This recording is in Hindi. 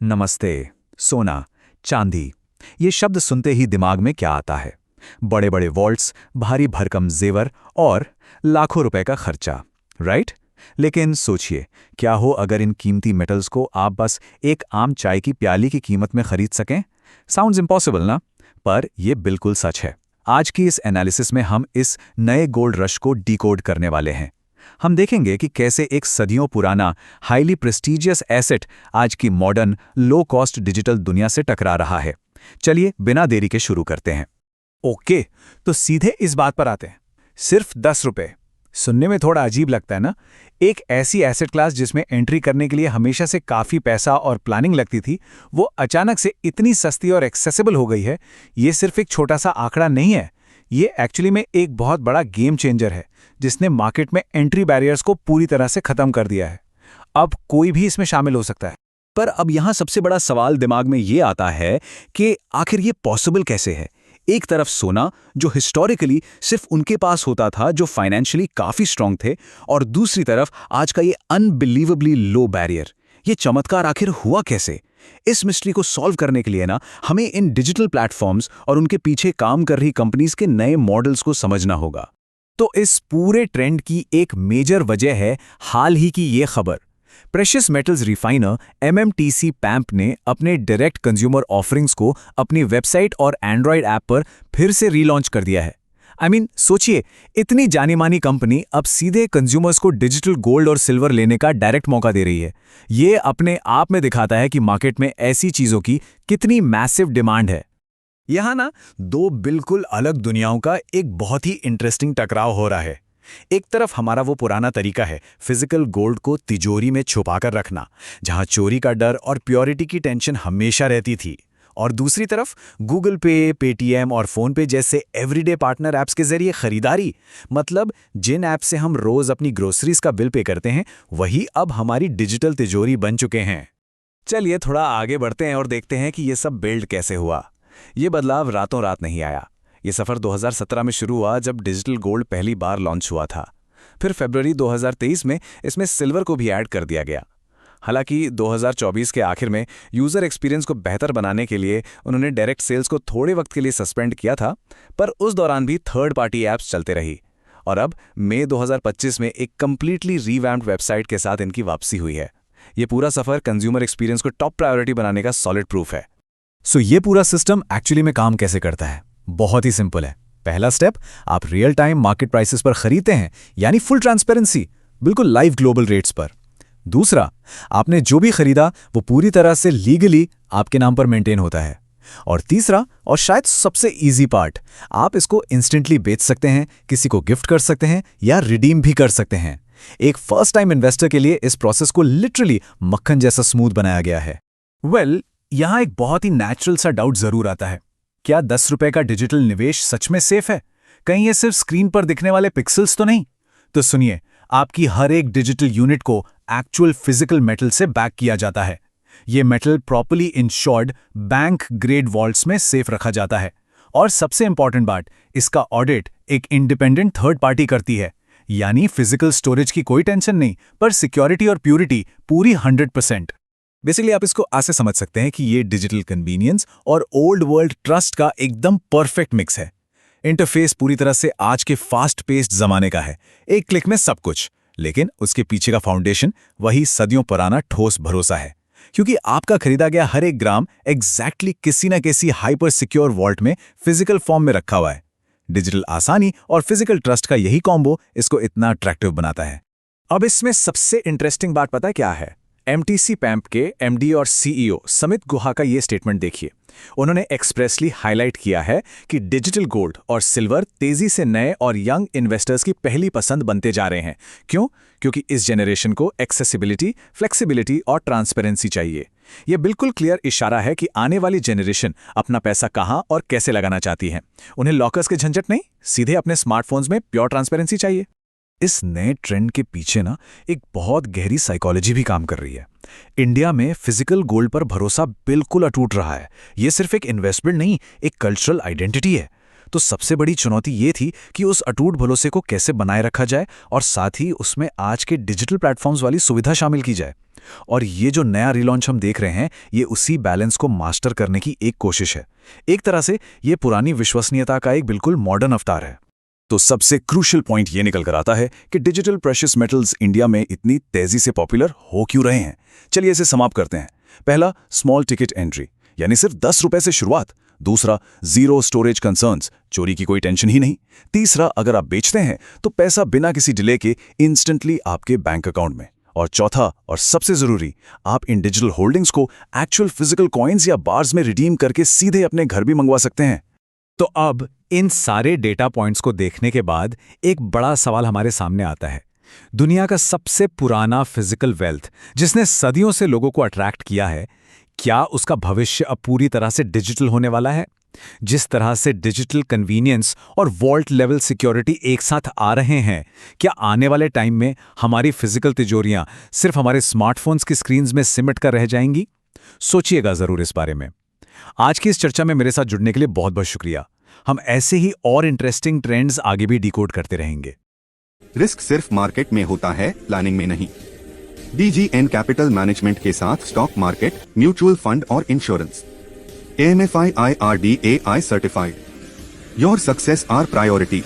नमस्ते। सोना, चांदी, ये शब्द सुनते ही दिमाग में क्या आता है? बड़े बड़े वॉल्ट्स, भारी भरकम जेवर और लाखों रुपए का खर्चा, राइट? लेकिन सोचिए, क्या हो अगर इन कीमती मेटल्स को आप बस एक आम चाय की प्याली की कीमत में खरीद सकें? साउंड्स इम्पॉसिबल ना? पर यह बिल्कुल सच है। आज की इस एनालिसिस में हम इस नए गोल्ड रश को डिकोड करने वाले हैं। हम देखेंगे कि कैसे एक सदियों पुराना हाईली प्रेस्टीजियस एसेट आज की मॉडर्न लो कॉस्ट डिजिटल दुनिया से टकरा रहा है। चलिए बिना देरी के शुरू करते हैं। ओके, तो सीधे इस बात पर आते हैं। सिर्फ 10 रुपए। सुनने में थोड़ा अजीब लगता है ना? एक ऐसी एसेट क्लास जिसमें एंट्री करने के लिए हमेशा से काफ़ी पैसा और प्लानिंग लगती थी, वो अचानक से इतनी सस्ती और एक्सेसिबल हो गई है। ये सिर्फ एक छोटा सा आंकड़ा नहीं है, ये एक्चुअली में एक बहुत बड़ा गेम चेंजर है, जिसने मार्केट में एंट्री बैरियर्स को पूरी तरह से खत्म कर दिया है। अब कोई भी इसमें शामिल हो सकता है। पर अब यहाँ सबसे बड़ा सवाल दिमाग में ये आता है कि आखिर ये पॉसिबल कैसे है? एक तरफ सोना, जो हिस्टोरिकली सिर्फ उनके पास होता था जो फाइनेंशियली काफी स्ट्रांग थे, और दूसरी तरफ आज का ये अनबिलीवेबली लो बैरियर। ये चमत्कार आखिर हुआ कैसे? इस मिस्ट्री को सॉल्व करने के लिए ना हमें इन डिजिटल प्लेटफॉर्म्स और उनके पीछे काम कर रही कंपनीज के नए मॉडल्स को समझना होगा। तो इस पूरे ट्रेंड की एक मेजर वजह है हाल ही की ये खबर। प्रेशियस मेटल्स रिफाइनर एमएमटीसी पैम्प ने अपने डायरेक्ट कंज्यूमर ऑफरिंग्स को अपनी वेबसाइट और एंड्रॉयड ऐप पर फिर से रीलॉन्च कर दिया है। सोचिए, इतनी जानी मानी कंपनी अब सीधे कंज्यूमर्स को डिजिटल गोल्ड और सिल्वर लेने का डायरेक्ट मौका दे रही है। ये अपने आप में दिखाता है कि मार्केट में ऐसी चीजों की कितनी मैसिव डिमांड है। यहाँ ना दो बिल्कुल अलग दुनियाओं का एक बहुत ही इंटरेस्टिंग टकराव हो रहा है। एक तरफ हमारा वो पुराना तरीका है फिजिकल गोल्ड को तिजोरी में छुपाकर रखना, जहां चोरी का डर और प्योरिटी की टेंशन हमेशा रहती थी। और दूसरी तरफ गूगल पे, पेटीएम और फोन पे जैसे एवरीडे पार्टनर ऐप्स के जरिए खरीदारी, मतलब जिन ऐप से हम रोज अपनी ग्रोसरीज का बिल पे करते हैं, वही अब हमारी डिजिटल तिजोरी बन चुके हैं। चलिए थोड़ा आगे बढ़ते हैं और देखते हैं कि ये सब बिल्ड कैसे हुआ। ये बदलाव रातों रात नहीं आया। ये सफ़र 2017 में शुरू हुआ जब डिजिटल गोल्ड पहली बार लॉन्च हुआ था। फिर फरवरी 2023 में इसमें सिल्वर को भी ऐड कर दिया गया। हालांकि 2024 के आखिर में यूज़र एक्सपीरियंस को बेहतर बनाने के लिए उन्होंने डायरेक्ट सेल्स को थोड़े वक्त के लिए सस्पेंड किया था, पर उस दौरान भी थर्ड पार्टी ऐप्स चलते रही। और अब मई 2025 में एक कंप्लीटली रीवैम्प्ड वेबसाइट के साथ इनकी वापसी हुई है। ये पूरा सफ़र कंज्यूमर एक्सपीरियंस को टॉप प्रायोरिटी बनाने का सॉलिड प्रूफ है। ये पूरा सिस्टम एक्चुअली में काम कैसे करता है? बहुत ही सिंपल है। पहला स्टेप, आप रियल टाइम मार्केट प्राइसेस पर खरीदते हैं, यानी फुल ट्रांसपेरेंसी, बिल्कुल लाइव ग्लोबल रेट्स पर। दूसरा, आपने जो भी खरीदा वो पूरी तरह से लीगली आपके नाम पर मेंटेन होता है। और तीसरा, और शायद सबसे इजी पार्ट, आप इसको इंस्टेंटली बेच सकते हैं, किसी को गिफ्ट कर सकते हैं या रिडीम भी कर सकते हैं। एक फर्स्ट टाइम इन्वेस्टर के लिए इस प्रोसेस को लिटरली मक्खन जैसा स्मूथ बनाया गया है। यहां एक बहुत ही नेचुरल सा डाउट जरूर आता है, क्या 10 रुपए का डिजिटल निवेश सच में सेफ है? कहीं ये सिर्फ स्क्रीन पर दिखने वाले पिक्सल्स तो नहीं? तो सुनिए, आपकी हर एक डिजिटल यूनिट को एक्चुअल फिजिकल मेटल से बैक किया जाता है। ये metal properly insured bank grade vaults में सेफ रखा जाता है। और सबसे इंपॉर्टेंट बात, इसका ऑडिट एक इंडिपेंडेंट थर्ड पार्टी करती है। यानी फिजिकल स्टोरेज की कोई टेंशन नहीं, पर सिक्योरिटी और प्यूरिटी पूरी 100%। बेसिकली आप इसको ऐसे समझ सकते हैं कि ये डिजिटल कन्वीनियंस और ओल्ड वर्ल्ड ट्रस्ट का एकदम परफेक्ट मिक्स है। इंटरफेस पूरी तरह से आज के फास्ट पेस्ड जमाने का है, एक क्लिक में सब कुछ। लेकिन उसके पीछे का फाउंडेशन वही सदियों पुराना ठोस भरोसा है, क्योंकि आपका खरीदा गया हर एक ग्राम एग्जैक्टली किसी न किसी हाइपर सिक्योर वॉल्ट में फिजिकल फॉर्म में रखा हुआ है। डिजिटल आसानी और फिजिकल ट्रस्ट का यही कॉम्बो इसको इतना अट्रैक्टिव बनाता है। अब इसमें सबसे इंटरेस्टिंग बात पता क्या है? एमटीसी पैम्प के एमडी और सीईओ समित गुहा का ये स्टेटमेंट देखिए। उन्होंने एक्सप्रेसली हाईलाइट किया है कि डिजिटल गोल्ड और सिल्वर तेजी से नए और यंग इन्वेस्टर्स की पहली पसंद बनते जा रहे हैं। क्यों? क्योंकि इस जनरेशन को एक्सेसिबिलिटी, फ्लेक्सिबिलिटी और ट्रांसपेरेंसी चाहिए। यह बिल्कुल क्लियर इशारा है कि आने वाली जनरेशन अपना पैसा कहां और कैसे लगाना चाहती है। उन्हें लॉकर्स के झंझट नहीं, सीधे अपने स्मार्टफोन्स में प्योर ट्रांसपेरेंसी चाहिए। इस नए ट्रेंड के पीछे ना एक बहुत गहरी साइकोलॉजी भी काम कर रही है। इंडिया में फिजिकल गोल्ड पर भरोसा बिल्कुल अटूट रहा है। ये सिर्फ एक इन्वेस्टमेंट नहीं, एक कल्चरल आइडेंटिटी है। तो सबसे बड़ी चुनौती ये थी कि उस अटूट भरोसे को कैसे बनाए रखा जाए और साथ ही उसमें आज के डिजिटल प्लेटफॉर्म्स वाली सुविधा शामिल की जाए। और ये जो नया रिलॉन्च हम देख रहे हैं, ये उसी बैलेंस को मास्टर करने की एक कोशिश है। एक तरह से ये पुरानी विश्वसनीयता का एक बिल्कुल मॉडर्न अवतार है। तो सबसे क्रूशियल पॉइंट ये निकल कर आता है कि डिजिटल प्रेशियस मेटल्स इंडिया में इतनी तेजी से पॉपुलर हो क्यों रहे हैं। चलिए इसे समाप्त करते हैं। पहला, स्मॉल टिकट एंट्री, यानी सिर्फ 10 रुपए से शुरुआत। दूसरा, जीरो स्टोरेज कंसर्न्स, चोरी की कोई टेंशन ही नहीं। तीसरा, अगर आप बेचते हैं तो पैसा बिना किसी डिले के इंस्टेंटली आपके बैंक अकाउंट में। और चौथा और सबसे जरूरी, आप इन डिजिटल होल्डिंग्स को एक्चुअल फिजिकल कॉइन्स या बार्स में रिडीम करके सीधे अपने घर भी मंगवा सकते हैं। तो अब इन सारे डेटा पॉइंट्स को देखने के बाद एक बड़ा सवाल हमारे सामने आता है। दुनिया का सबसे पुराना फिजिकल वेल्थ, जिसने सदियों से लोगों को अट्रैक्ट किया है, क्या उसका भविष्य अब पूरी तरह से डिजिटल होने वाला है? जिस तरह से डिजिटल कन्वीनियंस और वॉल्ट लेवल सिक्योरिटी एक साथ आ रहे हैं, क्या आने वाले टाइम में हमारी फिजिकल तिजोरियां सिर्फ हमारे स्मार्टफोन्स की स्क्रीन्स में सिमट कर रह जाएंगी? सोचिएगा जरूर इस बारे में। आज की इस चर्चा में मेरे साथ जुड़ने के लिए बहुत बहुत शुक्रिया। हम ऐसे ही और इंटरेस्टिंग ट्रेंड्स आगे भी डिकोड करते रहेंगे। रिस्क सिर्फ मार्केट में होता है, प्लानिंग में नहीं। DGN कैपिटल मैनेजमेंट के साथ स्टॉक मार्केट, म्यूचुअल फंड और इंश्योरेंस। AMFI IRDAI सर्टिफाइड। Your success our priority.